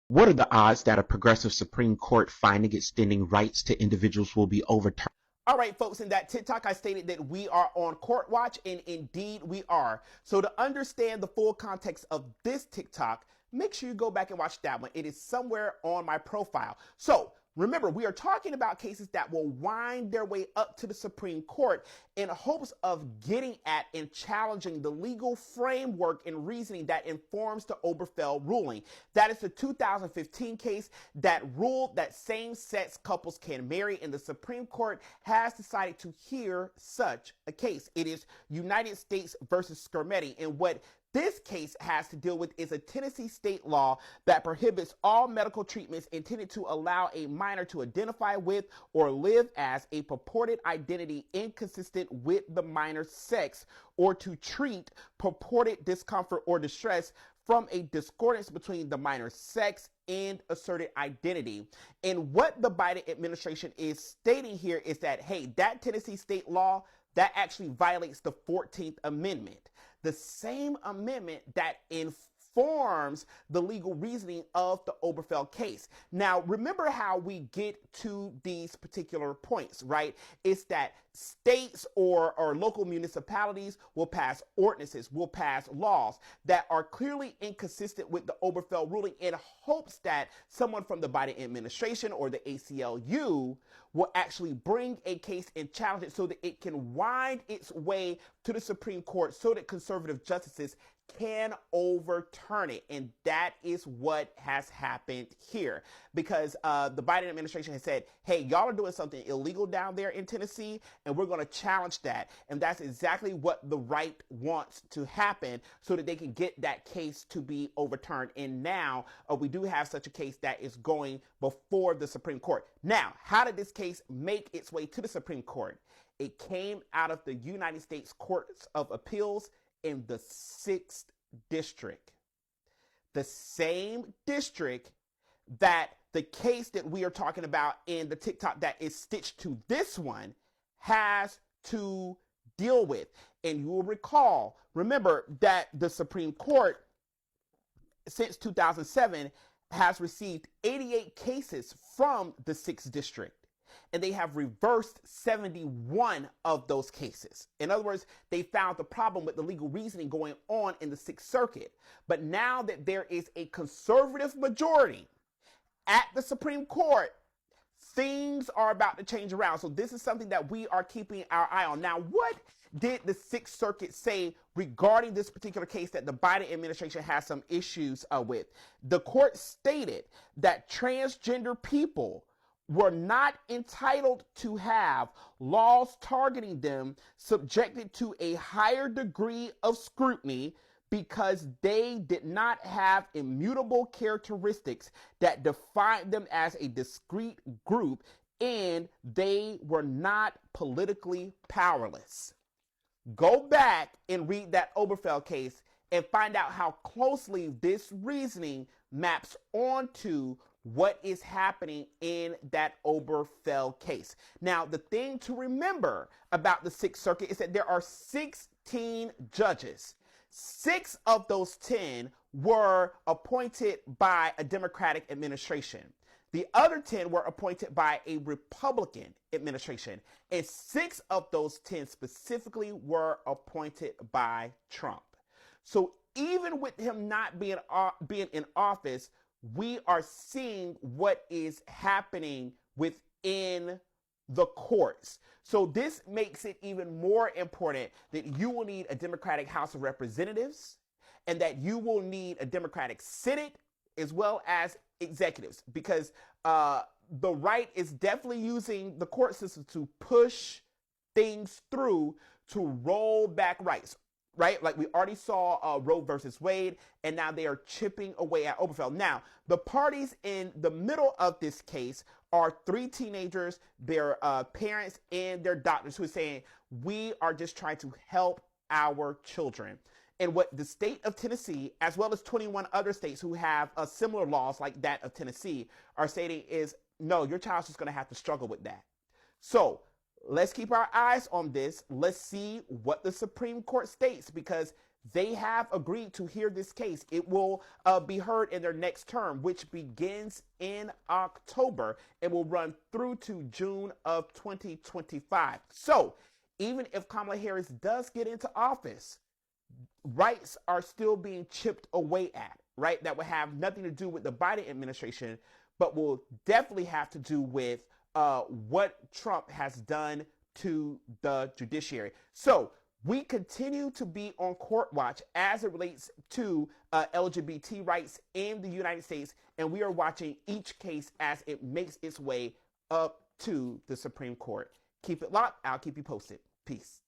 What are the odds that a progressive Supreme Court finding extending rights to individuals will be overturned? All right, folks, in that TikTok, I stated that we are on court watch, and indeed we are. So, to understand the full context of this TikTok, make sure you go back and watch that one. It is somewhere on my profile. So, remember, we are talking about cases that will wind their way up to the Supreme Court in hopes of getting at and challenging the legal framework and reasoning that informs the Obergefell ruling. That is the 2015 case that ruled that same-sex couples can marry, and the Supreme Court has decided to hear such a case. It is United States versus Skrmeti, and what this case has to deal with is a Tennessee state law that prohibits all medical treatments intended to allow a minor to identify with or live as a purported identity inconsistent with the minor's sex, or to treat purported discomfort or distress from a discordance between the minor's sex and asserted identity. And what the Biden administration is stating here is that, hey, that Tennessee state law, that actually violates the 14th Amendment, the same amendment that informs the legal reasoning of the Obergefell case. Now, remember how we get to these particular points, right? It's that states or local municipalities will pass ordinances, will pass laws that are clearly inconsistent with the Obergefell ruling in hopes that someone from the Biden administration or the ACLU will actually bring a case and challenge it so that it can wind its way to the Supreme Court so that conservative justices can overturn it. And that is what has happened here, because the Biden administration has said, hey, y'all are doing something illegal down there in Tennessee, and we're going to challenge that. And that's exactly what the right wants to happen so that they can get that case to be overturned. And now we do have such a case that is going before the Supreme Court. Now, how did this case make its way to the Supreme Court? It came out of the United States Courts of Appeals in the 6th district, the same district that the case that we are talking about in the TikTok that is stitched to this one has to deal with. And you will remember that the Supreme Court since 2007 has received 88 cases from the 6th district, and they have reversed 71 of those cases. In other words, they found the problem with the legal reasoning going on in the 6th Circuit. But now that there is a conservative majority at the Supreme Court, things are about to change around. So this is something that we are keeping our eye on. Now, what did the 6th Circuit say regarding this particular case that the Biden administration has some issues with? The court stated that transgender people were not entitled to have laws targeting them subjected to a higher degree of scrutiny because they did not have immutable characteristics that defined them as a discrete group, and they were not politically powerless. Go back and read that Obergefell case and find out how closely this reasoning maps onto what is happening in that Obergefell case. Now, the thing to remember about the 6th Circuit is that there are 16 judges. 6 of those 10 were appointed by a Democratic administration. The other 10 were appointed by a Republican administration. And 6 of those 10 specifically were appointed by Trump. So even with him not being in office, we are seeing what is happening within the courts. So this makes it even more important that you will need a Democratic House of Representatives and that you will need a Democratic Senate as well as executives, because the right is definitely using the court system to push things through to roll back rights. Right? Like we already saw Roe versus Wade, and now they are chipping away at Obergefell. Now, the parties in the middle of this case are 3 teenagers, their parents, and their doctors who are saying, we are just trying to help our children. And what the state of Tennessee, as well as 21 other states who have similar laws like that of Tennessee, are stating is, no, your child's just going to have to struggle with that. So let's keep our eyes on this. Let's see what the Supreme Court states, because They have agreed to hear this case. It will be heard in their next term, which begins in October and will run through to June of 2025. So, even if Kamala Harris does get into office, rights are still being chipped away at, right? That would have nothing to do with the Biden administration, but will definitely have to do with what Trump has done to the judiciary. So we continue to be on court watch as it relates to LGBT rights in the United States, and we are watching each case as it makes its way up to the Supreme Court. Keep it locked. I'll keep you posted. Peace.